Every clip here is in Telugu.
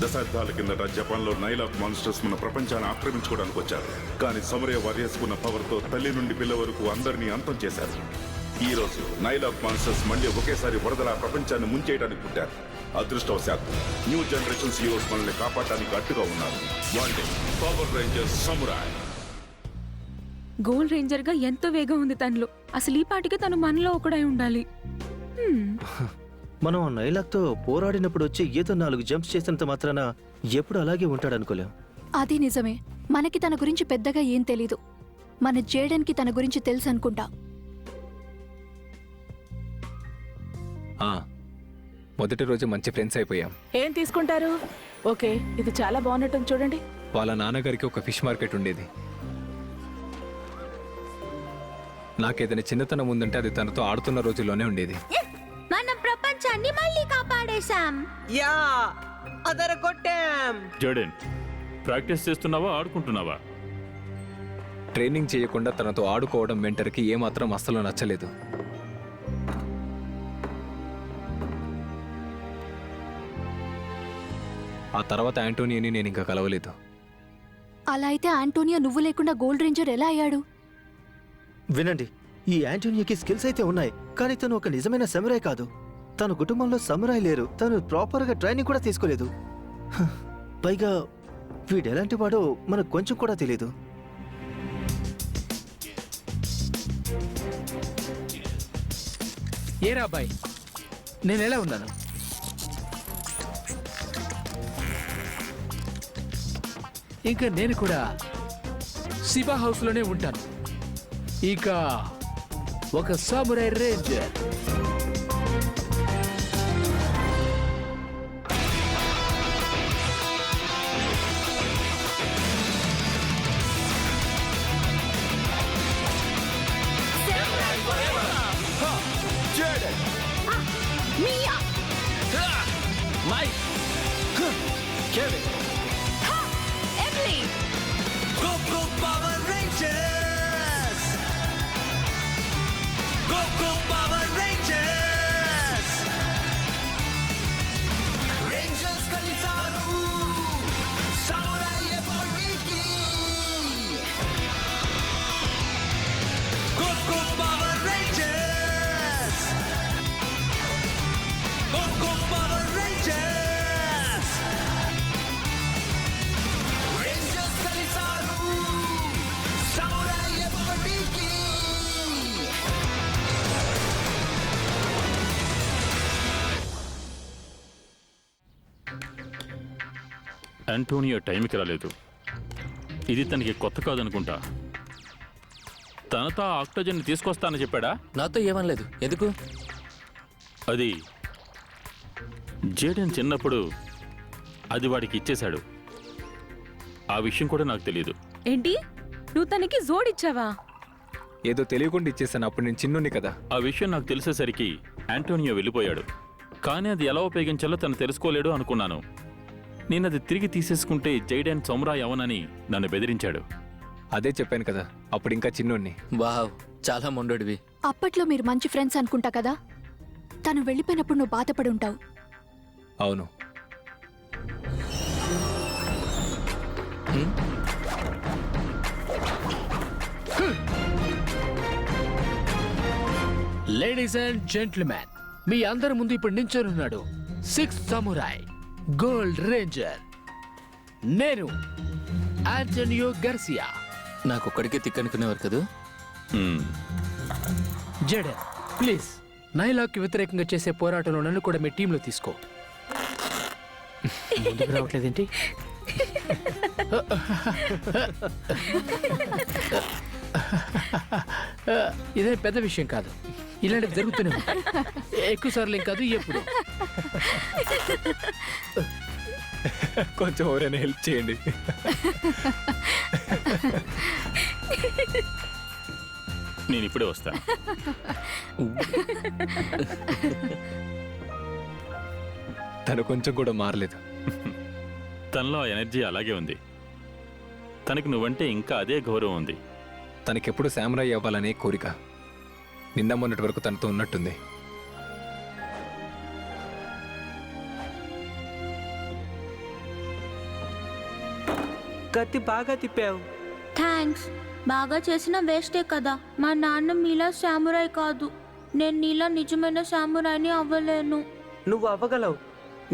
దశాబ్దాల కిందట జపాన్లో నైలాక్ మాన్స్టర్స్ మన ప్రపంచాన్ని ఆక్రమించుకోవడానికి వచ్చారు. కానీ సమరయ వారియర్స్ ఉన్న పవర్తో తల్లి నుండి పిల్ల వరకు అందరినీ అంతం చేశారు. ఈ రోజు నైలాక్ మాన్స్టర్స్ మళ్ళీ ఒకేసారి వరదల ప్రపంచాన్ని ముంచేయడానికి పుట్టారు. అదృష్టవశాత్తు న్యూ జనరేషన్స్ హీరోస్ మనల్ని కాపాడటానికి అడ్డుగా ఉన్నారు. వాళ్ళే power Rangers samurai. Gold ranger గా ఎంతో వేగం ఉంది తనలో. అసలు ఈ పాటికి తను మనలో ఒకడై ఉండాలి. మనం నైలాక్తో పోరాడినప్పుడు వచ్చి ఏదో 4 జంప్స్ చేసినంత మాత్రాన ఎప్పుడు అలాగే ఉంటాడనుకోలేం. అది నిజమే. మనకి తన గురించి పెద్దగా ఏం తెలీదు. మన జేడెన్కి తన గురించి తెలుసు అనుకుంటా. మొదటి రోజు మంచి ఫ్రెండ్స్ అయిపోయాం. ఏం తీసుకుంటారు? ఓకే, ఇది చాలా బాగున్నట్టుంది చూడండి. వాళ్ళ నాన్నగారికి ఒక ఫిష్ మార్కెట్ ఉండేది. నాకేదైనా చిన్నతనం ఉందంటే అది తనతో ఆడుతున్న రోజుల్లోనే ఉండేది. మనం ప్రపంచాన్ని మళ్ళీ కాపాడేశాం. యా అదరగొట్టాం. జోడెన్, ప్రాక్టీస్ చేస్తున్నావా ఆడుకుంటున్నావా? ట్రైనింగ్ చేయకుండా తనతో ఆడుకోవడం మెంటర్కి ఏమాత్రం అస్సలు నచ్చలేదు. ఆ తర్వాత యాంటోనియోని నేను ఇంకా కలవలేదు. అలా అయితే ఆంటోనియో నువ్వు లేకుండా గోల్డ్ రేంజర్ ఎలా అయ్యాడు? వినండి, ఈ యాంటోనియోకి స్కిల్స్ అయితే ఉన్నాయి, కానీ తను ఒక నిజమైన సమురాయ్ కాదు. తన కుటుంబంలో సమురాయ్ లేరు. తను ప్రాపర్గా ట్రైనింగ్ కూడా తీసుకోలేదు. పైగా వీడెలాంటి వాడో మనకు కొంచెం కూడా తెలీదు. ఏరా అబ్బాయి, నేనెలా ఉన్నాను? ఇంకా నేను కూడా సిబా హౌస్లోనే ఉంటాను. ఇక ఒక samurai ranger. Mia, Mike, Kevin, Emily, go go power rangers. Go go power rangers. Rangers కలిసారు సమురాయ్ ఎప్పటికీ. Go go power rangers. Go go power rangers. Rangers కలిసారు సమురాయ్ ఎప్పటికీ. యాంటోనియో టైంకి రాలేదు. ఇది తనకి కొత్త కాదనుకుంటా. తనతో ఆ ఆక్టోజన్ తీసుకొస్తానని చెప్పాడా? నాతో ఏమనలేదు. ఎందుకు? అది జేడెన్ చిన్నప్పుడు అది వాడికి ఇచ్చేశాడు. ఆ విషయం కూడా నాకు తెలియదు. ఏంటి, నువ్వు తనకి జోడిచ్చావా? ఏదో తెలియకుండా ఇచ్చేసాను. అప్పుడు నేను చిన్నుని కదా. ఆ విషయం నాకు తెలిసేసరికి యాంటోనియో వెళ్ళిపోయాడు. కానీ అది ఎలా ఉపయోగించాలో తను తెలుసుకోలేడు అనుకున్నాను. నేను అది తిరిగి తీసేసుకుంటే జైడెన్ సమురాయ్ అవనని నన్ను బెదిరించాడు. అదే చెప్పాను కదా, అప్పుడు ఇంకా చిన్నుని. వావ్, చాలా మొండోడివి. అప్పట్లో మీరు మంచి ఫ్రెండ్స్ అనుకుంటా కదా. తను వెళ్ళిపోయినప్పుడు నువ్వు బాధపడి ఉంటావు. అవును. లేడీస్ అండ్ జెంట్మెన్, మీ అందరి ముందు ఇప్పుడు నించొనున్నాడు 6th సమురాయ్ గోల్డ్ రేంజర్. నేను ఆంటోనియో గార్సియా. నాకొక్కడికే తిక్కనుకునేవారు కదా. జెడెన్, ప్లీజ్ నైలాక్కి వ్యతిరేకంగా చేసే పోరాటంలో నన్ను కూడా మీ టీంలో తీసుకో. ముందుకు రావట్లేదేంటి? ఇదే పెద్ద విషయం కాదు. ఇలాంటివి జరుగుతూనే ఉంటాయి. ఎక్కువ సార్లు ఏం కాదు, ఎప్పుడు. కొంచెం ఎవరైనా హెల్ప్ చేయండి. నేను ఇప్పుడే వస్తా. తను కొంచెం కూడా మారలేదు. తనలో ఆ ఎనర్జీ అలాగే ఉంది. తనకి నువ్వంటే ఇంకా అదే గౌరవం ఉంది. తనకెప్పుడు సామురాయ్ అవ్వాలనే కోరిక. నిన్న మొన్నటి వరకు తనతో ఉన్నట్టుంది. కత్తి బాగా తిప్పావు. థ్యాంక్స్. బాగా చేసిన వేస్టే కదా. మా నాన్న మీలా సామురాయ్ కాదు. నేను నీలా నిజమైన సామురాయ్ని అవ్వలేను. నువ్వు అవ్వగలవు.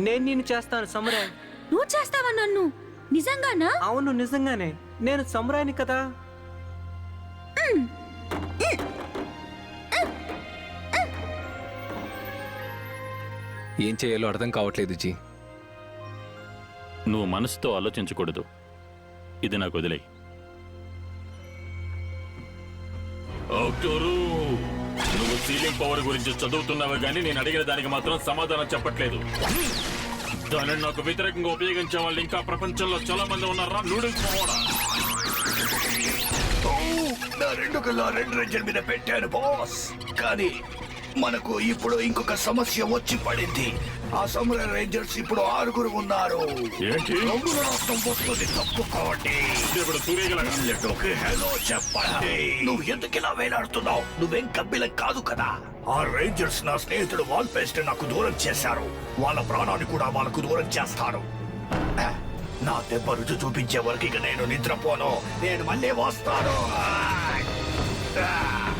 నేను నిన్ను చేస్తాను సమురాయ్. నువ్వు చేస్తావా నన్ను? నిజంగానా? అవును, నిజంగానే. నేను సమురాయ్ని కదా. ఏం చేయాలో అర్థం కావట్లేదు జీ. నువ్వు మనసుతో ఆలోచించకూడదు. ఇది నాకు వదిలేయి. నువ్వు సీలింగ్ పవర్ గురించి చదువుతున్నావు కానీ నేను అడిగిన దానికి మాత్రం సమాధానం చెప్పట్లేదు. దానిని నాకు వ్యతిరేకంగా ఉపయోగించే వాళ్ళు ఇంకా ప్రపంచంలో చాలా మంది ఉన్నారా? నూడిల్స్ పోవడా? నా 2 కల్లా 2 రేంజర్ మీద పెట్టాను బాస్. కానీ మనకు ఇప్పుడు ఇంకొక సమస్య వచ్చి పడింది. ఆ సమురాయ్ రేంజర్స్ ఇప్పుడు 6 ఉన్నారు. ఏంటి? రంగుల రాష్ట్రం వస్తుంది, తప్పుకోండి. ఇప్పుడు సూర్యగలగా ఇళ్ళకి హలో చెప్పండి. నువ్వు ఎందుకు ఇలా వేలాడుతున్నావు? నువ్వేం కబ్బిలం కాదు కదా. ఆ రేంజర్స్ నా స్నేహితుడు వాల్ పేస్ట్ నాకు దూరం చేశారు. వాళ్ళ ప్రాణాన్ని కూడా వాళ్ళకు దూరం చేస్తారు. నా దెబ్బ రుచి చూపించే వరకు ఇక నేను నిద్రపోను. నేను మళ్ళీ వస్తాను.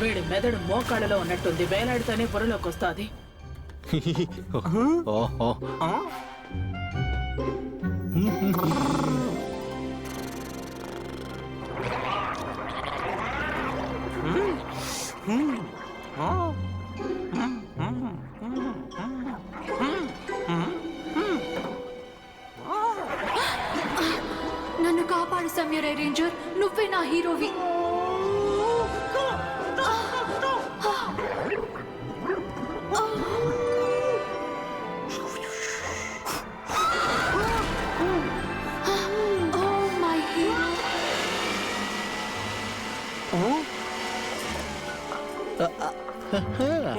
వీడి మెదడు మోకాళ్ళలో ఉన్నట్టుంది. వేలాడితేనే బుర్రలోకి వస్తుంది. ఓహో. నన్ను కాపాడు సమ్యురాయ్ రేంజర్. నువ్వే నా హీరోవి.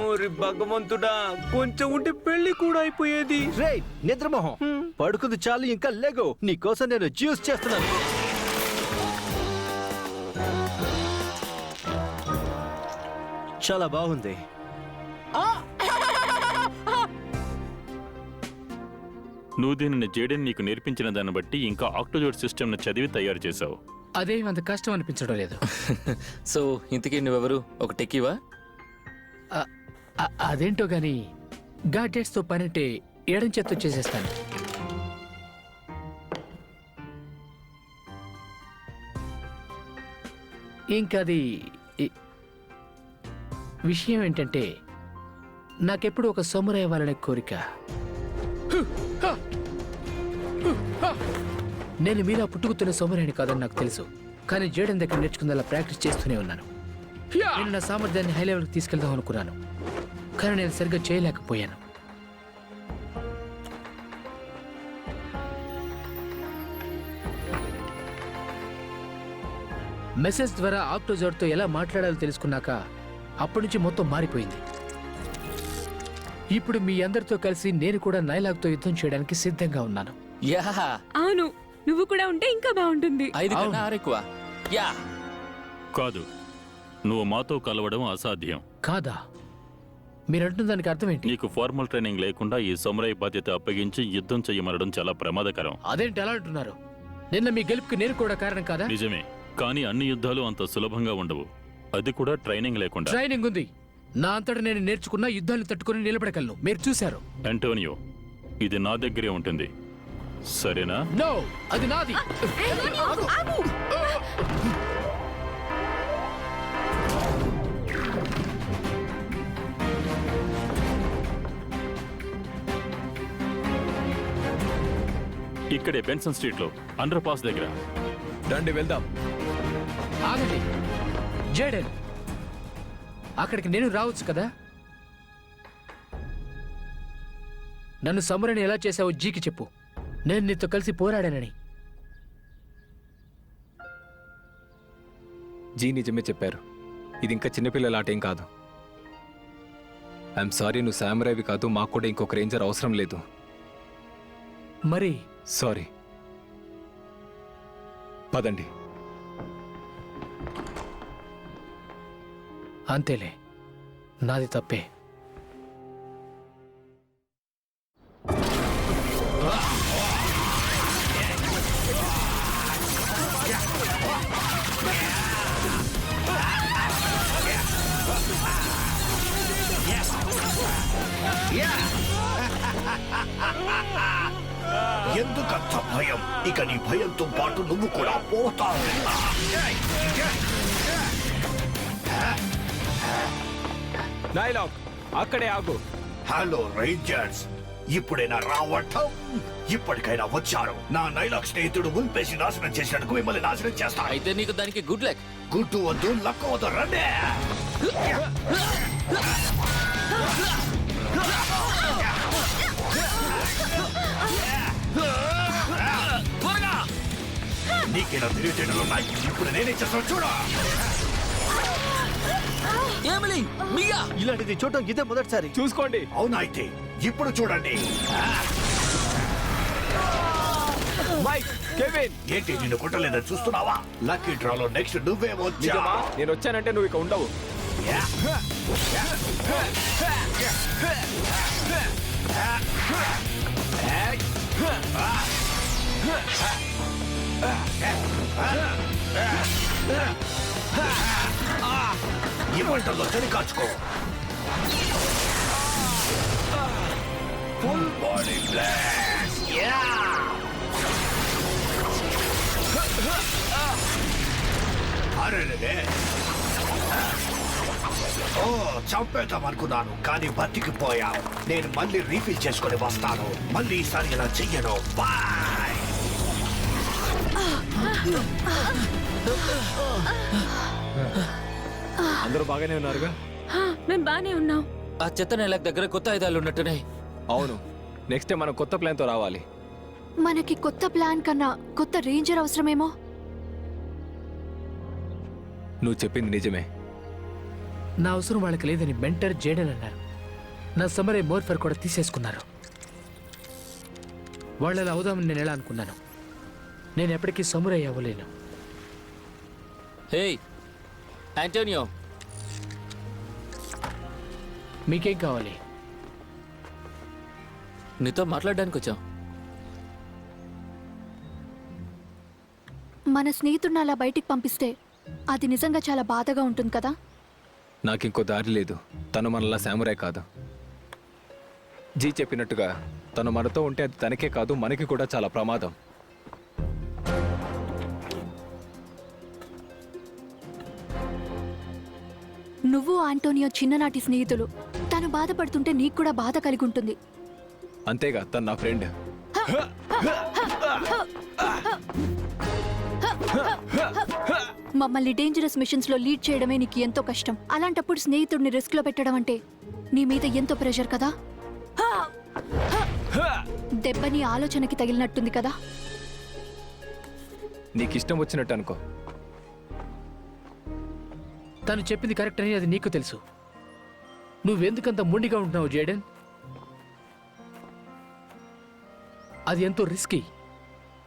ఓరి భగవంతుడా, కొంచెం ఉంటే పెళ్లి కూడా అయిపోయేది. రే నిద్రమోహం, పడుకుంది చాలు, ఇంకా లేగో. నీ కోసం నేను జ్యూస్ చేస్తున్నాను. చాలా బాగుంది. నువ్వు దీనిని జేడెన్ నీకు నేర్పించిన దాన్ని బట్టి ఇంకా ఆక్టోజోడ్ సిస్టమ్ను చదివి తయారు చేశావు. అదేం అంత కష్టం అనిపించడం లేదు. సో ఇంతకీ నువ్వెవరు? ఒక టెక్కీవా? అదేంటో గాని గాడ్జెట్స్తో పనంటే ఎడం చేత్తో చేసేస్తాను. ఇంకది విషయం ఏంటంటే నాకెప్పుడు ఒక సమురాయ్ అవ్వాలనే కోరిక. నేను మీలా పుట్టుకుతున్న సమురాయని కాదని నాకు తెలుసు. కానీ జేడన్ దగ్గర నేర్చుకుందలా ప్రాక్టీస్ చేస్తూనే ఉన్నాను. నేను నా సామర్థ్యాన్ని హై లెవెల్కి తీసుకెళ్దాం అనుకున్నాను, కానీ నేను సరిగ్గా చేయలేకపోయాను. మెసేజ్ ద్వారా ఆక్టోజోడ్తో ఎలా మాట్లాడాలో తెలుసుకున్నాక అప్పటి నుంచి మొత్తం మారిపోయింది. ఇప్పుడు మీ అందరితో కలిసి నేను కూడా నైలాగ్తో యుద్ధం చేయడానికి సిద్ధంగా ఉన్నాను. అవును, నువ్వు కూడా ఉంటే ఇంకా బాగుంటుంది. 5 కన్నా 6 ఎక్కువ. యా కాదు, నువ్వు మాతో కలవడం అసాధ్యం. కాదా? మీరంటున్న దానికి అర్థం ఏంటి? నీకు ఫార్మల్ ట్రైనింగ్ లేకుండా ఈ సమురాయ్ బాధ్యత అప్పగించి యుద్ధం చేయమనడం చాలా ప్రమాదకరం. అదేంటి ఎలా అంటున్నారు? నిన్న మీ గెలుపుకి నేను కూడా కారణం కాదా? నిజమే, కానీ అన్ని యుద్ధాలు అంత సులభంగా ఉండవు. అది కూడా ట్రైనింగ్ లేకుండా. ట్రైనింగ్ ఉంది. నా అంతటా నేను నేర్చుకున్న యుద్ధాన్ని తట్టుకుని నిలబడగలను. మీరు చూశారు. అంటోనియో, ఇది నా దగ్గరే ఉంటుంది, సరేనా? నో, అది నాది. ఇక్కడే బెన్సన్ స్ట్రీట్ లో అండర్ పాస్ దగ్గర. రండి వెళ్దాం. ఆగండి జేడెన్, అక్కడికి నేను రావచ్చు కదా? నన్ను సమురాయ్ని ఎలా చేశావో జీకి చెప్పు. నేను నీతో కలిసి పోరాడానని. జీ నిజమే చెప్పారు. ఇది ఇంకా చిన్నపిల్లల ఆటేం కాదు. ఐఎమ్ సారీ, నువ్వు సామురాయ్వి కాదు. మాకు కూడా ఇంకొక రేంజర్ అవసరం లేదు. మరి సారీ. పదండి. అంతేలే, నాది తప్పే. ఎందుకంత భయం? ఇక నీ భయంతో పాటు నువ్వు కూడా పోతావు. నైలాక్ అక్కడే ఆగు. హలో రేంజర్స్, ఇప్పుడైనా రావటం? ఇప్పటికైనా వచ్చారు. నా నైలాక్ స్నేహితుడు ఉల్పేసి నాశనం చేసినందుకు మిమ్మల్ని నాశనం చేస్తా. అయితే నీకు దానికి గుడ్ లక్. గుడ్డు వద్దు, లక్క వద్దు, రండి. నీకేనా తెలివితేటలు ఉన్నాయి? ఇప్పుడు నేనేం చేస్తాను చూడ. ఏమిలి మియా ఇలాంటిది చూడటం ఇదే మొదటిసారి. చూసుకోండి. అవునా? అయితే ఇప్పుడు చూడండి. మైక్, కెవిన్, ఏంటి నిన్ను కొట్టలేదని చూస్తున్నావా? లక్కీ డ్రాలో నెక్స్ట్ నువ్వే వచ్చా. నిజమా? నేను వచ్చానంటే నువ్వు ఇక ఉండవు. ఈ మంటల్లో చలి కాచుకో. Full body blast. అరే, ఓ చంపేద్దాం అనుకున్నాను, కానీ బతికిపోయావు. నేను మళ్ళీ రీఫిల్ చేసుకొని వస్తాను. మళ్ళీ ఈసారి ఇలా చెయ్యను. బాయ్. అందరూ బాగానే ఉన్నారుగా? మేము బానే ఉన్నాం. ఆ చెత్త నెల దగ్గర కొత్త ఆయుధాలు ఉన్నట్టునే. అవును, నెక్స్ట్ టైం మనం కొత్త ప్లాన్తో రావాలి. మనకి కొత్త ప్లాన్ కన్నా కొత్త రేంజర్ అవసరమేమో. నువ్వు చెప్పింది నిజమే. నా అవసరం వాళ్ళకి లేదని మెంటర్ జేడన్ అన్నారు. నా సమరే మోర్ఫర్ కూడా తీసేసుకున్నారు. వాళ్ళలా అవుదామని నేను ఎలా అనుకున్నాను. నేను ఎప్పటికీ సమురై అవ్వలేను. హే ఆంటోనియో, మీకేం కావాలి? నీతో మాట్లాడడానికి వచ్చాం. మన స్నేహితుడిని అలా బయటికి పంపిస్తే అది నిజంగా చాలా బాధగా ఉంటుంది కదా. నాకింకో దారి లేదు. తను మనలా సామురాయ్ కాదు. జీ చెప్పినట్టుగా తను మనతో ఉంటే అది తనకే కాదు, మనకి కూడా చాలా ప్రమాదం. నువ్వు ఆంటోనియో చిన్ననాటి స్నేహితులు. తను బాధపడుతుంటే నీకు కూడా బాధ కలిగి ఉంటుంది. అంతేగా, తను నా ఫ్రెండ్. మమ్మల్ని డేంజరస్ మిషన్స్ లో లీడ్ చేయడమే నీకు ఎంతో కష్టం. అలాంటప్పుడు స్నేహితుడిని రిస్క్ లో పెట్టడం అంటే నీ మీద ఎంతో ప్రెషర్ కదా. దెబ్బని ఆలోచనకి తగిలినట్టుంది కదా. నీకిష్టం వచ్చినట్టు అనుకో. తను చెప్పింది కరెక్ట్ అని అది నీకు తెలుసు. నువ్వెందుకంత మొండిగా ఉంటున్నావు జేడన్? అది ఎంతో రిస్కీ.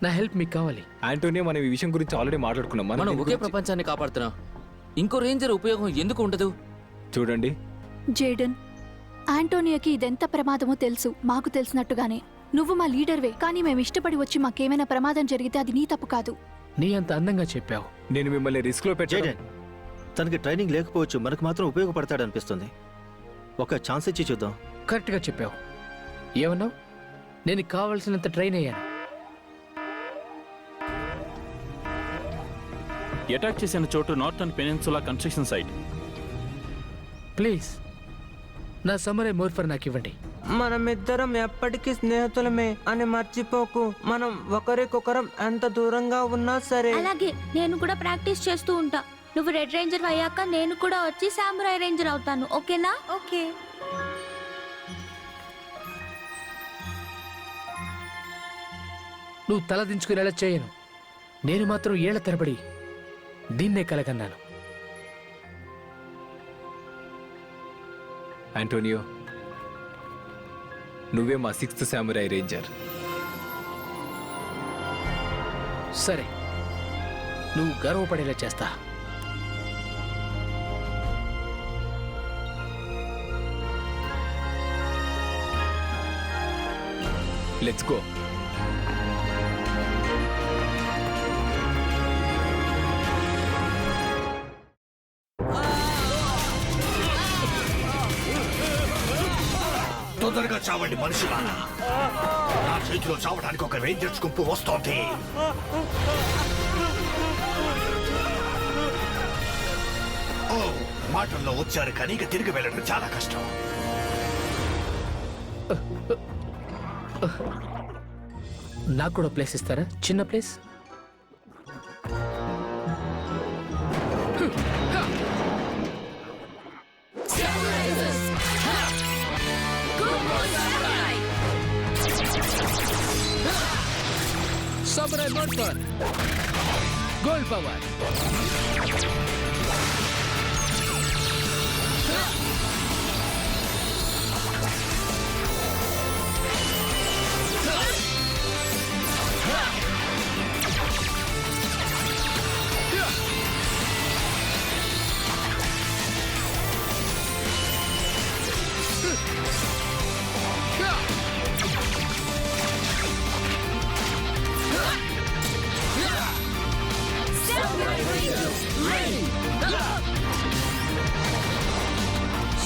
నా హెల్ప్ మీకు కావాలి. ఆంటోనియో, మనం ఈ విషయం గురించి ఆల్రెడీ మాట్లాడుకున్నాం. మనం దీని ఒకే గురించి- ప్రపంచాన్ని కాపాడుతున్నాం. ఇంకో రేంజర్ ఉపయోగం ఎందుకు ఉండదు? చూడండి, జేడన్, ఆంటోనియోకి ఇదెంత ప్రమాదమో తెలుసు. మాకు తెలిసినట్టుగానే నువ్వు మా లీడర్వే. కానీ మేము ఇష్టపడి వచ్చి మాకేమైనా ప్రమాదం జరిగితే అది నీ తప్పు కాదు. నీ అంత అందంగా చెప్పావు. నేను మిమ్మల్ని రిస్క్ లో పెట్టాను. జేడన్, తనకి ట్రైనింగ్ లేకపోవచ్చు, మనకు మాత్రం ఉపయోగపడతాడనిపిస్తుంది. ఒక ఛాన్స్ ఇచ్చి చూద్దాం. కరెక్ట్గా చెప్పావు. ఏమన్నావు? నేను కావాల్సినంత ట్రైన్ అయ్యాను. అటాక్ చేసిన చోటు northern peninsula construction site. Please నా సమరే మోర్ఫర్ నాకు ఇవ్వండి. మనమిద్దరం ఎప్పటికీ స్నేహితులమే అని మర్చిపోకు. మనం ఒకరికొకరం ఎంత దూరంగా ఉన్నా సరే. అలాగే, నేను కూడా ప్రాక్టీస్ చేస్తూ ఉంటా. నువ్వు రెడ్ రేంజర్ అయ్యాక నేను కూడా వచ్చి సామురాయ్ రేంజర్ అవుతాను. ఓకేనా? ఓకే. నువ్వు తల దించుకునేలా చేయను. నేను మాత్రం ఏళ్ల తరబడి దీన్నే కలగన్నాను. ఆంటోనియో, నువ్వే మా 6th సామురాయ్ రేంజర్. సరే, నువ్వు గర్వపడేలా చేస్తా. Let's go. తొందరగా చావండి మనుషులారా. నా చేతిలో చావడానికి ఒక రేంజర్స్ గుంపు వస్తోంది. ఓ, మాటల్లో వచ్చారు కానీ ఇక తిరిగి వెళ్ళడం చాలా కష్టం. నాకు కూడా ప్లేస్ ఇస్తారా? చిన్న place. Samurai Monster Gold Power.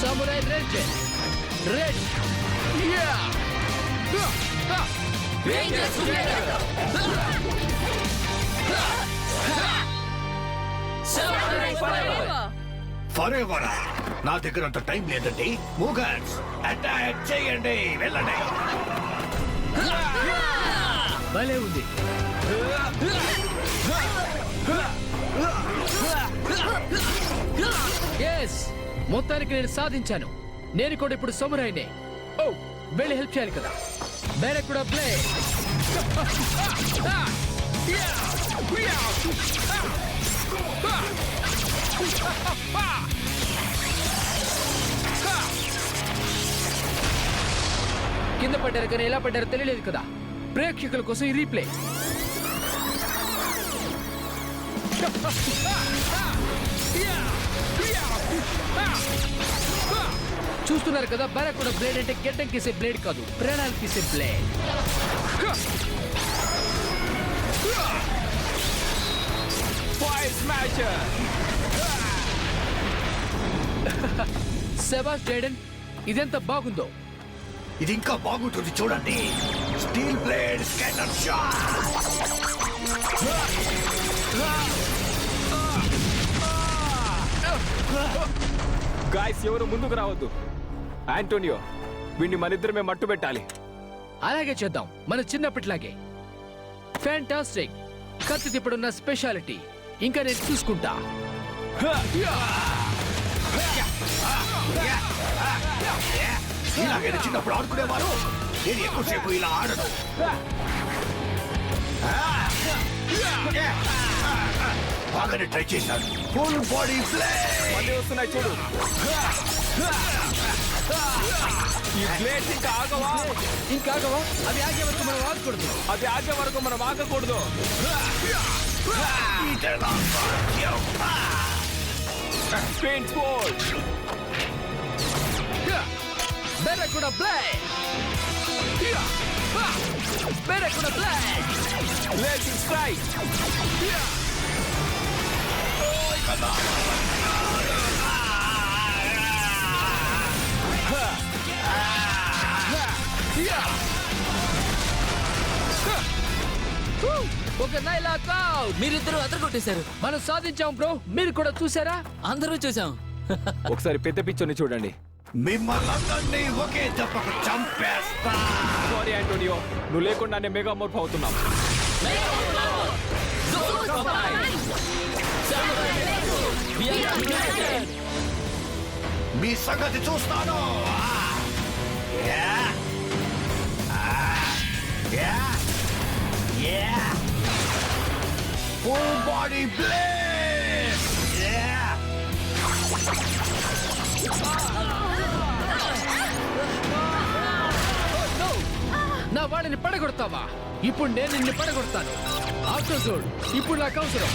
Samurai Ranger Red. Yeah. Rangers together. Samurai forever. Forever. నా దగ్గర అంత టైం లేదండి. మూగన్స్ అటాక్ చేయండి, వెళ్ళండి. భలే ఉంది. ఎస్, మొత్తానికి నేను సాధించాను. నేను కూడా ఇప్పుడు సమురాయినే. ఓ, వెళ్ళి హెల్ప్ చేయాలి కదా. వేరే కూడా ప్లే. కింద పడ్డారు కానీ ఎలా పడ్డారో తెలియలేదు కదా. ప్రేక్షకుల కోసం ఈ రీప్లే. చూస్తున్నారు కదా, బరాకుడ బ్లేడ్ అంటే గెడ్డం గీసే బ్లేడ్ కాదు, ప్రాణాలు తీసే బ్లేడ్. సెబాస్ జైడెన్, ఇదెంత బాగుందో. ఇది ఇంకా బాగుంటుంది చూడండి. Steel blade scatter shot. Guys, ఎవరు ముందుకు రావద్దు. ఆంటోనియో, వీడిని మనిద్దరమే మట్టు పెట్టాలి. అలాగే చేద్దాం, మన చిన్నప్పటిలాగే. ఫ్యాంటాస్టిక్. కత్తి తిప్పడున్న స్పెషాలిటీ. ఇంకా నేను చూసుకుంటా. ఇలాగే చిన్నప్పుడు ఆడుకునేవారు. నేను ఎక్కువసేపు ఇలా ఆడను. బాగానే ట్రై చేశాను. Full body play. మళ్ళీ వస్తున్నాయి చూడు. ఈ బ్లేడ్ ఇంకా ఆగవా? అది ఆగే వరకు మనం ఆగకూడదు. అది ఆగే వరకు మనం ఆగకూడదు. బెరకుడ బ్లేడ్. బెరకుడ బ్లేడ్. Let's strike. ఒక నైలాక్ అవుట్. మీరిద్దరూ అదరగొట్టేశారు. మనం సాధించాం బ్రో. మీరు కూడా చూసారా? అందరూ చూసాం. ఒకసారి పెద్ద పిచ్చోని చూడండి. మిమ్మల్ని అందరినీ ఒకే దెబ్బకు చంపేస్తా. సారీ ఆంటోనియో, నువ్వు లేకుండానే మెగా మోర్ఫ్ అవుతున్నావు. మీ సంగతి చూస్తాను. Full body blade. నా వాళ్ళని పడగొడతావా? ఇప్పుడు నేను నిన్ను పడగొడతాను. ఆటో జోడ్ ఇప్పుడు నాకు అవసరం.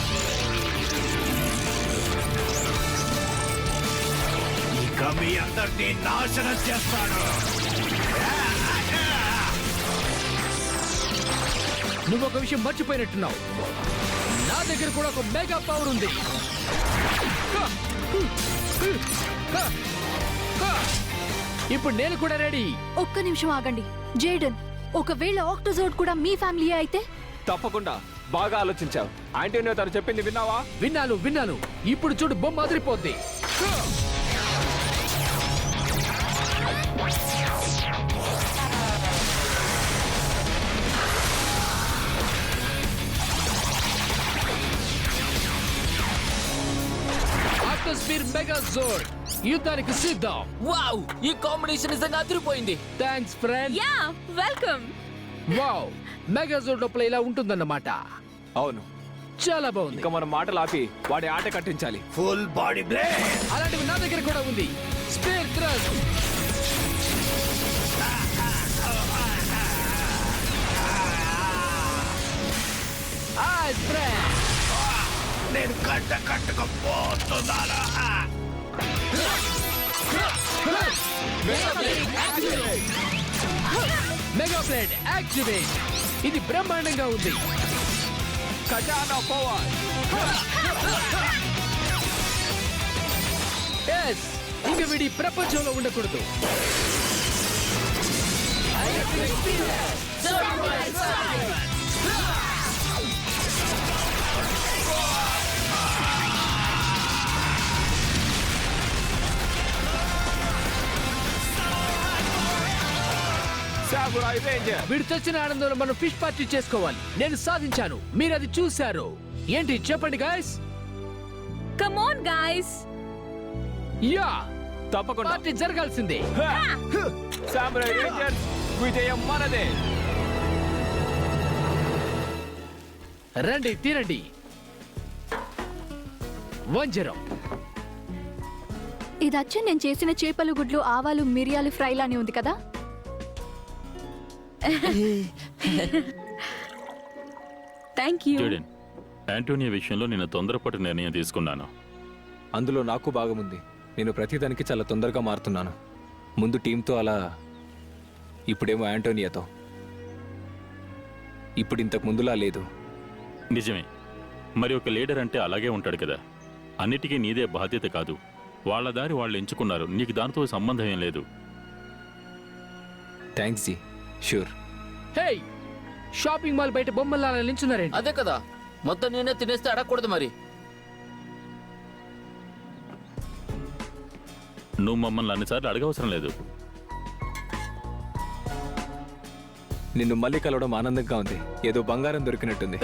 ఇక మీ అందరినీ నాశనం చేస్తాను. నువ్వు ఒక విషయం మర్చిపోయినట్టున్నావు. నా దగ్గర కూడా ఒక మెగా పవర్ ఉంది. ఇప్పుడు నేను కూడా రెడీ. ఒక్క నిమిషం ఆగండి. జేడన్, ఒకవేళ ఆక్టోజోడ్ కూడా మీ ఫ్యామిలీ అయితే? తప్పకుండా. బాగా ఆలోచించావు. ఆంటోనియో తను చెప్పింది విన్నావా? విన్నాను. ఇప్పుడు చూడు, బొమ్మ అదిరిపోద్ది. ఆక్టోస్ఫియర్ మెగాజోడ్ యుద్ధానికి సిద్ధం. వావ్, ఈ కాంబినేషన్ నిజంగా అదిరిపోయింది. Thanks friend. Yeah, welcome. Wow, Megazord లోపల ఇలా ఉంటుందన్నమాట. అవును, చాలా బాగుంది. ఇంకా మన మాటలు ఆపి వాడి ఆట కట్టించాలి. Full body blade. అలాంటివి నా దగ్గర కూడా ఉంది. Spare thrust. Ice break. నేను కట్టుకపోతున్నాను. Mega blade activate. ఇది బ్రహ్మాండంగా ఉంది. ఖజానా పవర్. ఎస్, ఇంక వీడి ప్రపంచంలో ఉండకూడదు. సామురాయ్ రేంజర్. వీడు తెచ్చిన ఆనందంలో మనం ఫిష్ పార్టీ చేసుకోవాలి. నేను సాధించాను, మీరు అది చూశారు. ఏంటి చెప్పండి guys? Come on guys. Yeah, తప్పకుండా పార్టీ జరగాల్సిందే. సామురాయ్ రేంజర్ విజయం మనదే. రండి, తినండి. 10. ఇది వచ్చి నేను చేసిన చేపలు, గుడ్లు, ఆవాలు, మిరియాలు ఫ్రైలానే ఉంది కదా? Thank you. జేడెన్, ఆంటోనియో విషయంలో నేను తొందరపాటు నిర్ణయం తీసుకున్నాను. అందులో నాకు భాగముంది. నేను ప్రతిదానికి చాలా తొందరగా మారుతున్నాను. ముందు టీంతో, అలా ఇప్పుడేమో ఆంటోనియాతో. ఇప్పుడు ఇంతకు ముందులా లేదు. నిజమే. మరి ఒక లీడర్ అంటే అలాగే ఉంటాడు కదా. అన్నిటికీ నీదే బాధ్యత కాదు. వాళ్ళ దారి వాళ్ళు ఎంచుకున్నారు. నీకు దాంతో సంబంధం ఏం లేదు. Thanks ji. Sure. Hey, shopping mall బయట బొమ్మల్లా నిల్చున్నారేంటి? అదే కదా, మొత్తం నేనే తినేస్తే అడగకూడదు మరి. నువ్వు మమ్మల్ని అన్నిసార్లు అడగవసరం లేదు. నిన్ను మళ్ళీ కలవడం ఆనందంగా ఉంది. ఏదో బంగారం దొరికినట్టుంది.